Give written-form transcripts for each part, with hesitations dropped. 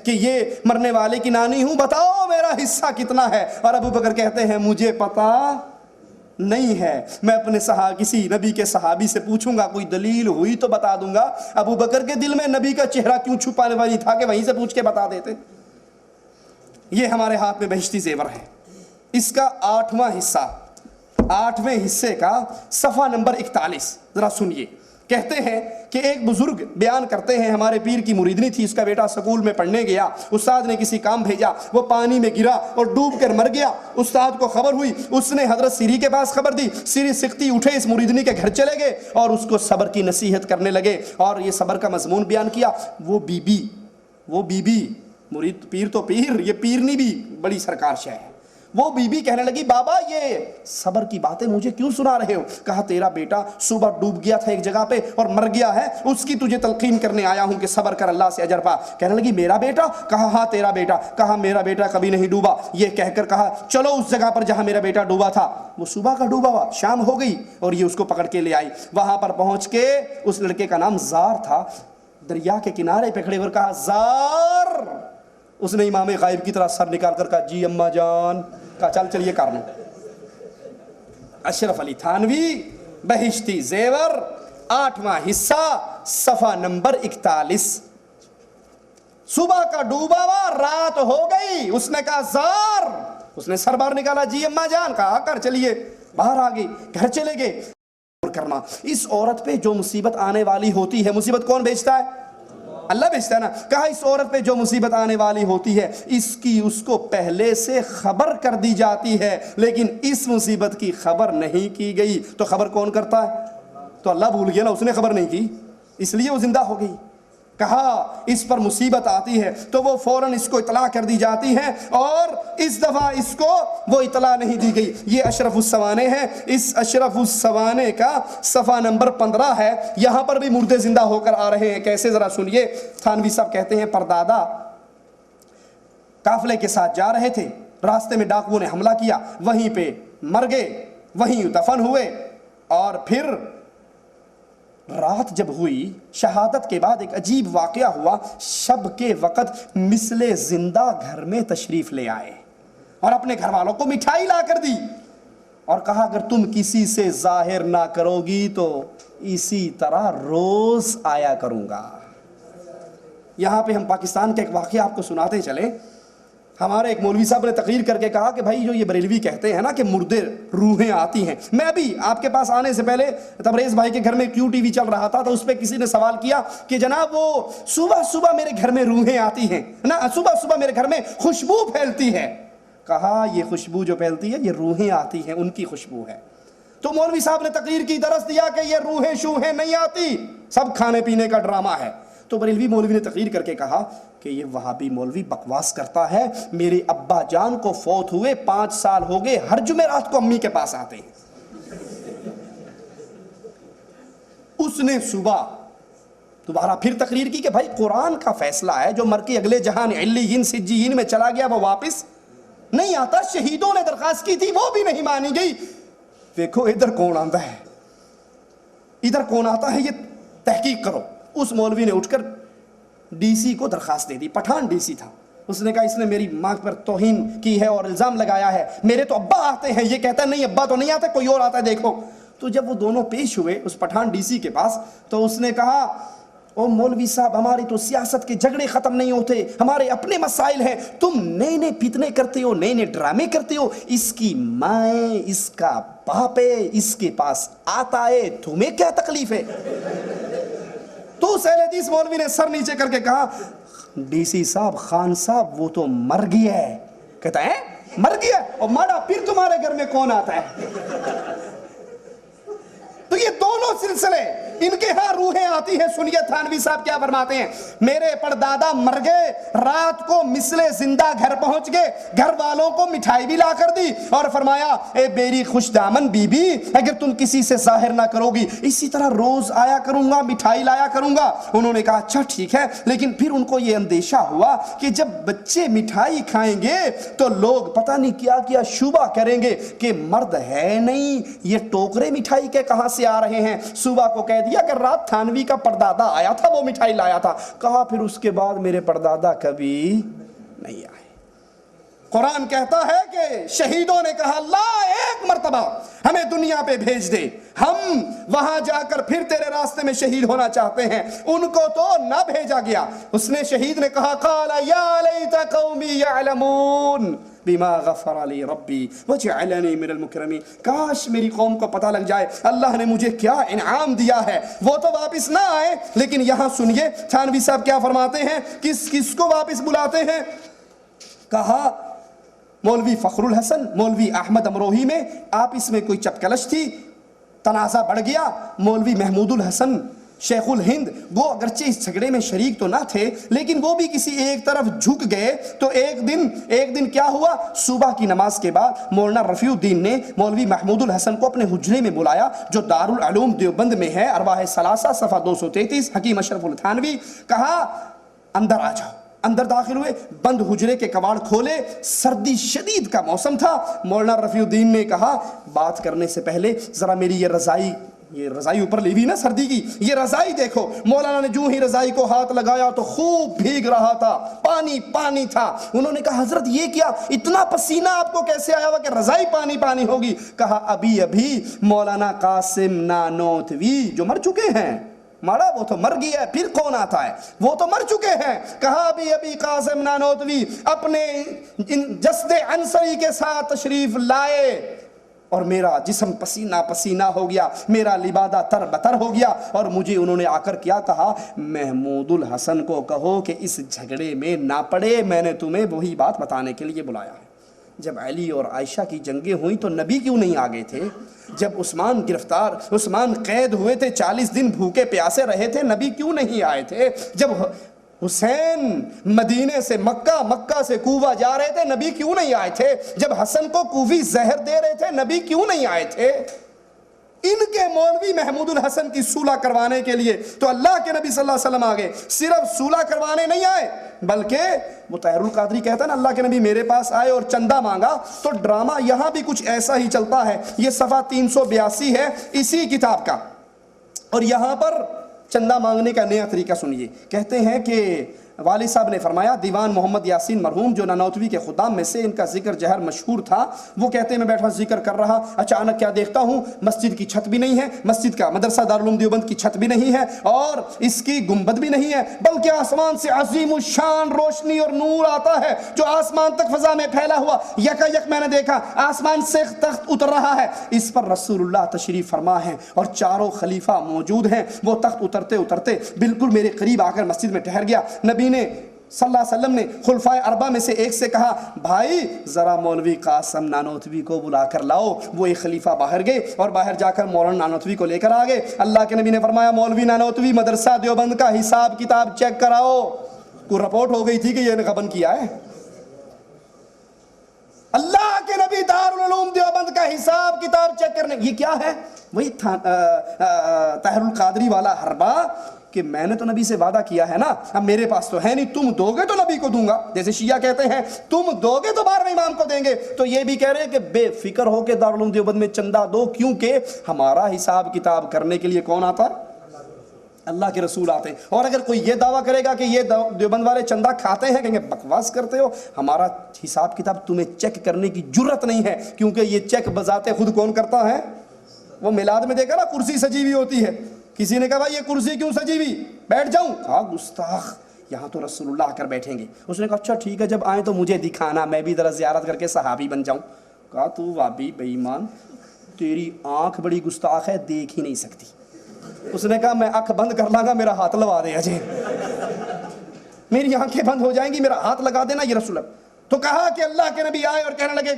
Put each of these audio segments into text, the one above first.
کہ یہ مرنے والے کی نانی ہوں، بتاؤ میرا حصہ کتنا ہے؟ اور ابو بکر کہتے ہیں مجھے پتا نہیں ہے، میں اپنے کسی نبی کے صحابی سے پوچھوں گا، کوئی دلیل ہوئی تو بتا دوں گا۔ ابو بکر کے دل میں نبی کا چہرہ کیوں چھپانے والی تھا کہ وہیں سے پوچھ کے بتا دیتے۔ یہ ہمارے ہاتھ میں بہشتی زیور ہے، اس کا 8واں حصہ، 8ویں حصے کا صفحہ نمبر 41 ذرا سنیے۔ کہتے ہیں کہ ایک بزرگ بیان کرتے ہیں، ہمارے پیر کی مریدنی تھی، اس کا بیٹا سکول میں پڑھنے گیا، استاد نے کسی کام بھیجا، وہ پانی میں گرا اور ڈوب کر مر گیا۔ استاد کو خبر ہوئی، اس نے حضرت سری کے پاس خبر دی، سری سکتی اٹھے، اس مریدنی کے گھر چلے گئے اور اس کو صبر کی نصیحت کرنے لگے اور یہ صبر کا مضمون بیان کیا۔ وہ بی بی مرید، پیر تو پیر، یہ پیرنی بھی بڑی سرکار شے ہے، وہ بی بی کہنے لگی بابا یہ صبر کی باتیں مجھے کیوں سنا رہے ہو؟ کہا تیرا بیٹا صبح ڈوب گیا تھا ایک جگہ پہ اور مر گیا ہے، اس کی تجھے تلقین کرنے آیا ہوں کہ صبر کر، اللہ سے اجر پا۔ کہنے لگی میرا بیٹا؟ کہا ہاں تیرا بیٹا۔ کہا میرا بیٹا کبھی نہیں ڈوبا۔ یہ کہہ کر کہا چلو اس جگہ پر جہاں میرا بیٹا ڈوبا تھا۔ وہ صبح کا ڈوبا ہوا، شام ہو گئی اور یہ اس کو پکڑ کے لے آئی۔ وہاں پر پہنچ کے اس لڑکے کا نام زار تھا، دریا کے کنارے پہ کھڑے ہوئے کہا زار۔ اس نے امام غائب کی طرح سر نکال کر کہا جی اماں جان۔ کہا چل چلیے کر لوں۔ اشرف علی تھانوی بہشتی زیور 8واں حصہ صفحہ نمبر 41۔ صبح کا ڈوبا ہوا، رات ہو گئی، اس نے کہا زار، اس نے سر باہر نکالا جی اماں جان، کہا کر چلیے، باہر آ گئی، گھر چلے گئے۔ کرنا اس عورت پہ جو مصیبت آنے والی ہوتی ہے، مصیبت کون بھیجتا ہے؟ اللہ بھیجتا ہے نا۔ کہا اس عورت پہ جو مصیبت آنے والی ہوتی ہے اس کی اس کو پہلے سے خبر کر دی جاتی ہے، لیکن اس مصیبت کی خبر نہیں کی گئی، تو خبر کون کرتا ہے؟ تو اللہ بھول گیا نا، اس نے خبر نہیں کی اس لیے وہ زندہ ہو گئی۔ کہا اس پر مصیبت آتی ہے تو وہ فوراً اس کو اطلاع کر دی جاتی ہے، اور اس دفعہ اس کو وہ اطلاع نہیں دی گئی۔ یہ اشرف السوانے ہے، اس اشرف السوانے کا صفحہ نمبر 15 ہے۔ یہاں پر بھی مردے زندہ ہو کر آ رہے ہیں، کیسے ذرا سنیے۔ تھانوی صاحب کہتے ہیں پردادا قافلے کے ساتھ جا رہے تھے، راستے میں ڈاکوؤں نے حملہ کیا، وہیں پہ مر گئے، وہیں دفن ہوئے، اور پھر رات جب ہوئی شہادت کے بعد ایک عجیب واقعہ ہوا۔ شب کے وقت مثل زندہ گھر میں تشریف لے آئے اور اپنے گھر والوں کو مٹھائی لا کر دی اور کہا اگر تم کسی سے ظاہر نہ کرو گی تو اسی طرح روز آیا کروں گا۔ یہاں پہ ہم پاکستان کا ایک واقعہ آپ کو سناتے چلیں۔ ہمارے ایک مولوی صاحب نے تقریر کر کے کہا کہ بھائی جو یہ بریلوی کہتے ہیں نا کہ مردے روحیں آتی ہیں، میں بھی آپ کے پاس آنے سے پہلے تبریز بھائی کے گھر میں کیو ٹی وی چل رہا تھا تو اس پہ کسی نے سوال کیا کہ جناب وہ صبح صبح میرے گھر میں روحیں آتی ہیں نا، صبح صبح میرے گھر میں خوشبو پھیلتی ہے۔ کہا یہ خوشبو جو پھیلتی ہے یہ روحیں آتی ہیں، ان کی خوشبو ہے۔ تو مولوی صاحب نے تقریر کی درس دیا کہ یہ روحیں شوہیں نہیں آتی، سب کھانے پینے کا ڈرامہ ہے۔ تو بریلوی مولوی نے تقریر کر کے کہا کہ یہ وہابی مولوی بکواس کرتا ہے، میرے ابا جان کو فوت ہوئے 5 سال ہو گئے، ہر جمعرات کو امی کے پاس آتے ہیں۔ اس نے صبح دوبارہ پھر تقریر کی کہ بھائی قرآن کا فیصلہ ہے، جو مر کے اگلے جہان علیین سجین میں چلا گیا وہ واپس نہیں آتا۔ شہیدوں نے درخواست کی تھی وہ بھی نہیں مانی گئی۔ دیکھو ادھر کون آتا ہے، ادھر کون آتا ہے، یہ تحقیق کرو۔ اس مولوی نے اٹھ کر ڈی سی کو درخواست دے دی، پٹھان ڈی سی تھا۔ اس نے کہا اس نے میری ماں پر توہین کی ہے اور الزام لگایا ہے، میرے تو ابا آتے ہیں، یہ کہتا ہے نہیں ابا تو نہیں آتے، کوئی اور آتا ہے دیکھو۔ تو جب وہ دونوں پیش ہوئے اس پٹھان ڈی سی کے پاس تو اس نے کہا او مولوی صاحب ہماری تو سیاست کے جھگڑے ختم نہیں ہوتے، ہمارے اپنے مسائل ہیں، تم نئے نئے فتنے کرتے ہو، نئے نئے ڈرامے کرتے ہو، اس کی ماں ہے، اس کا باپ ہے، اس کے پاس آتا ہے، تمہیں کیا تکلیف ہے؟ تو اس اہل حدیث مولوی نے سر نیچے کر کے کہا ڈی سی صاحب خان صاحب وہ تو مر گیا ہے۔ کہتا ہے مر گیا اور ماڑا پھر تمہارے گھر میں کون آتا ہے؟ تو یہ دونوں سلسلے ان کے ہاں روحیں آتی ہیں۔ سنیے تھانوی صاحب کیا فرماتے ہیں، میرے پردادا مر گئے، رات کو مثل زندہ گھر پہنچ گئے، گھر والوں کو مٹھائی بھی لا کر دی اور فرمایا اے میری خوش دامن بی بی اگر تم کسی سے ظاہر نہ کرو گی اسی طرح روز آیا کروں گا، مٹھائی لایا کروں گا۔ انہوں نے کہا اچھا ٹھیک ہے، لیکن پھر ان کو یہ اندیشہ ہوا کہ جب بچے مٹھائی کھائیں گے تو لوگ پتہ نہیں کیا کیا شبہ کریں گے کہ مرد ہے نہیں، یہ ٹوکرے مٹھائی کے کہاں سے آ رہے ہیں۔ صبح کو کہہ دیا کہ رات تھانوی کا پردادا آیا تھا، وہ مٹھائی لایا تھا. کہا پھر اس کے بعد میرے پردادا کبھی نہیں آئے. قرآن کہتا ہے کہ شہیدوں نے کہا اللہ ایک مرتبہ ہمیں دنیا پہ بھیج دے، ہم وہاں جا کر پھر تیرے راستے میں شہید ہونا چاہتے ہیں. ان کو تو نہ بھیجا گیا. اس نے شہید نے کہا قال یا لیت قومی یعلمون بما غفر علی ربی وجعلنی من المکرمین. کاش میری قوم کو پتہ لگ جائے اللہ نے مجھے کیا انعام دیا ہے. وہ تو واپس نہ آئے، لیکن یہاں سنیے تھانوی صاحب کیا فرماتے ہیں، کس کو واپس بلاتے ہیں. کہا مولوی فخر الحسن، مولوی احمد امروہی میں آپس میں کوئی چپکلش تھی، تنازع بڑھ گیا. مولوی محمود الحسن شیخ الہند وہ اگرچہ اس جھگڑے میں شریک تو نہ تھے، لیکن وہ بھی کسی ایک طرف جھک گئے. تو ایک دن کیا ہوا، صبح کی نماز کے بعد مولانا رفیع الدین نے مولوی محمود الحسن کو اپنے حجرے میں بلایا جو دارالعلوم دیوبند میں ہے، ارواح ثلاثہ صفحہ 233، حکیم اشرف التھانوی. کہا اندر آ جاؤ. اندر داخل ہوئے، بند حجرے کے کواڑ کھولے، سردی شدید کا موسم تھا. مولانا رفیع الدین نے کہا بات کرنے سے پہلے ذرا میری یہ رضائی اوپر لی ہوئی نا سردی کی، یہ رضائی دیکھو. مولانا نے جو ہی رضائی کو ہاتھ لگایا تو خوب بھیگ رہا تھا، پانی تھا. انہوں نے کہا حضرت یہ کیا، اتنا پسینہ آپ کو کیسے آیا ہوا کہ رضائی پانی ہوگی. کہا ابھی مولانا قاسم نانوتوی جو مر چکے ہیں، مارا وہ تو مر گیا ہے، پھر کون آتا ہے، وہ تو مر چکے ہیں. کہا ابھی قاسم نانوتوی اپنے جسد عنصری کے ساتھ تشریف لائے اور میرا جسم پسینہ ہو گیا، میرا لبادہ تر بتر ہو گیا. اور مجھے انہوں نے آ کر کیا کہا، محمود الحسن کو کہو کہ اس جھگڑے میں نہ پڑے، میں نے تمہیں وہی بات بتانے کے لیے بلایا ہے. جب علی اور عائشہ کی جنگیں ہوئیں تو نبی کیوں نہیں آگے تھے؟ جب عثمان قید ہوئے تھے، 40 دن بھوکے پیاسے رہے تھے، نبی کیوں نہیں آئے تھے؟ جب حسین مدینے سے مکہ سے کوفہ جا رہے تھے، نبی کیوں نہیں آئے تھے؟ جب حسن کو کوفی زہر دے رہے تھے، نبی کیوں نہیں آئے تھے؟ ان کے مولوی محمود الحسن کی صلح کروانے کے لیے تو اللہ کے نبی صلی اللہ علیہ وسلم آگے صرف صلح کروانے نہیں آئے، بلکہ وہ طاہر القادری کہتا ہے نا اللہ کے نبی میرے پاس آئے اور چندہ مانگا. تو ڈرامہ یہاں بھی کچھ ایسا ہی چلتا ہے. یہ صفحہ 382 ہے اسی کتاب کا، اور یہاں پر چندہ مانگنے کا نیا طریقہ سنیے. کہتے ہیں کہ والد صاحب نے فرمایا، دیوان محمد یاسین مرحوم جو نانوتوی کے خدام میں سے، ان کا ذکر جہر مشہور تھا. وہ کہتے ہیں میں بیٹھا ذکر کر رہا، اچانک کیا دیکھتا ہوں، مسجد کی چھت بھی نہیں ہے، مسجد کا مدرسہ دارالعلوم دیوبند کی چھت بھی نہیں ہے اور اس کی گنبد بھی نہیں ہے، بلکہ آسمان سے عظیم الشان روشنی اور نور آتا ہے جو آسمان تک فضا میں پھیلا ہوا. یک میں نے دیکھا آسمان سے تخت اتر رہا ہے، اس پر رسول اللہ تشریف فرما ہے اور چاروں خلیفہ موجود ہیں. وہ تخت اترتے بالکل میرے قریب آ کر مسجد میں ٹھہر گیا. نبی نے صلی اللہ علیہ وسلم نے خلفائے اربعہ میں سے ایک سے کہا، بھائی ذرا مولوی قاسم نانوتوی کو بلا کر لاؤ. وہ ایک خلیفہ باہر گئے اور باہر جا کر مولانا نانوتوی کو لے کر آ گئے. اللہ کے نبی نے فرمایا، مولوی نانوتوی مدرسہ دیوبند کا حساب کتاب چیک کراؤ. کو رپورٹ ہو گئی تھی کہ یہ نے غبن کیا ہے. اللہ کے نبی دارالعلوم دیوبند کا حساب کتاب چیک کرنے، یہ کیا ہے؟ وہی طاہر القادری والا حربہ کہ میں نے تو نبی سے وعدہ کیا ہے نا، اب میرے پاس تو ہے نہیں، تم دو گے تو نبی کو دوں گا. جیسے شیعہ کہتے ہیں تم دو گے تو 12ویں امام کو دیں گے، تو یہ بھی کہہ رہے ہیں کہ بے فکر ہو کے دارالعلوم دیوبند میں چندہ دو، کیونکہ ہمارا حساب کتاب کرنے کے لیے کون آتا؟ اللہ کے رسول آتے ہیں. اور اگر کوئی یہ دعویٰ کرے گا کہ یہ دیوبند والے چندہ کھاتے ہیں، کہیں گے بکواس کرتے ہو، ہمارا حساب کتاب تمہیں چیک کرنے کی جرت نہیں ہے، کیونکہ یہ چیک بذات خود کون کرتا ہے؟ وہ میلاد میں دیکھا نا کرسی سجی ہوئی ہوتی ہے، کسی نے کہا بھائی یہ کرسی کیوں سجی ہوئی، بیٹھ جاؤں؟ کہا گستاخ، یہاں تو رسول اللہ آ کر بیٹھیں گے. اس نے کہا اچھا ٹھیک ہے، جب آئیں تو مجھے دکھانا، میں بھی ذرا زیارت کر کے صحابی بن جاؤں. کہا تو وابی بے ایمان، تیری آنکھ بڑی گستاخ ہے، دیکھ ہی نہیں سکتی. اس نے کہا میں آنکھ بند کر لاں گا، میرا ہاتھ لگا دے اجے، میری آنکھیں بند ہو جائیں گی، میرا ہاتھ لگا دینا یہ رسول اللہ. تو کہا کہ اللہ کے نبی آئے اور کہنے لگے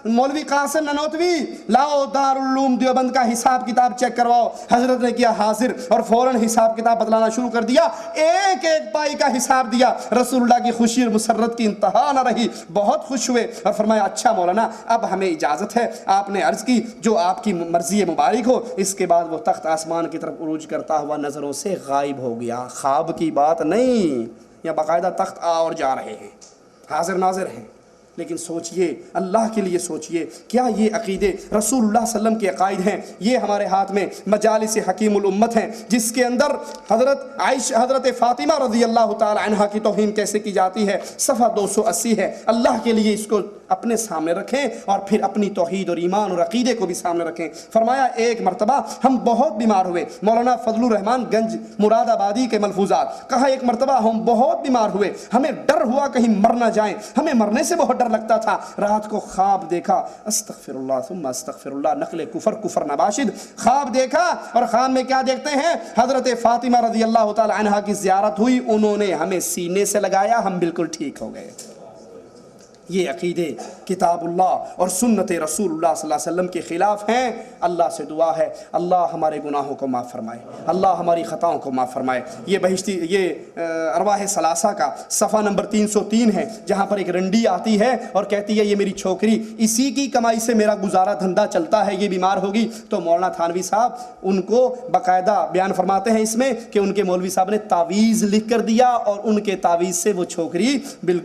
مولوی قاسم نانوتوی لاؤ دارالعلوم دیوبند کا حساب کتاب چیک کرواؤ. حضرت نے کیا حاضر اور فوراً حساب کتاب بتلانا شروع کر دیا، ایک ایک پائی کا حساب دیا. رسول اللہ کی خوشی اور مسرت کی انتہا نہ رہی، بہت خوش ہوئے اور فرمایا اچھا مولانا اب ہمیں اجازت ہے. آپ نے عرض کی جو آپ کی مرضی مبارک ہو. اس کے بعد وہ تخت آسمان کی طرف عروج کرتا ہوا نظروں سے غائب ہو گیا. خواب کی بات نہیں، یا باقاعدہ تخت آ اور جا رہے ہیں، حاضر ناظر ہیں. لیکن سوچئے، اللہ کے لیے سوچئے، کیا یہ عقیدے رسول اللہ صلی اللہ علیہ وسلم کے عقائد ہیں؟ یہ ہمارے ہاتھ میں مجالس حکیم الامت ہیں، جس کے اندر حضرت فاطمہ رضی اللہ تعالی عنہ کی توہین کیسے کی جاتی ہے، صفحہ 280 ہے۔ اللہ کے لیے اس کو اپنے سامنے رکھیں اور پھر اپنی توحید اور ایمان اور عقیدے کو بھی سامنے رکھیں۔ فرمایا ایک مرتبہ ہم بہت بیمار ہوئے، مولانا فضل الرحمان گنج مراد آبادی کے ملفوظات، کہا ایک مرتبہ ہم بہت بیمار ہوئے، ہمیں ڈر ہوا کہیں مر نہ جائیں، ہمیں مرنے سے بہت ڈر لگتا تھا۔ رات کو خواب دیکھا، استغفر اللہ ثم استغفر اللہ، نقل کفر نباشد، خواب دیکھا اور خواب میں کیا دیکھتے ہیں؟ حضرت فاطمہ رضی اللہ تعالی عنہا کی زیارت ہوئی، انہوں نے ہمیں سینے سے لگایا، ہم بالکل ٹھیک ہو گئے۔ یہ عقیدے کتاب اللہ اور سنت رسول اللہ صلی اللہ علیہ وسلم کے خلاف ہیں۔ اللہ سے دعا ہے اللہ ہمارے گناہوں کو معاف فرمائے، اللہ ہماری خطاؤں کو معاف فرمائے۔ یہ ارواح ثلاثہ کا صفحہ نمبر 303 ہے، جہاں پر ایک رنڈی آتی ہے اور کہتی ہے یہ میری چھوکری، اسی کی کمائی سے میرا گزارا دھندا چلتا ہے، یہ بیمار ہوگی۔ تو مولانا تھانوی صاحب ان کو باقاعدہ بیان فرماتے ہیں اس میں کہ ان کے مولوی صاحب نے تعویذ لکھ کر دیا اور ان کے تعویذ سے وہ چھوکری بالکل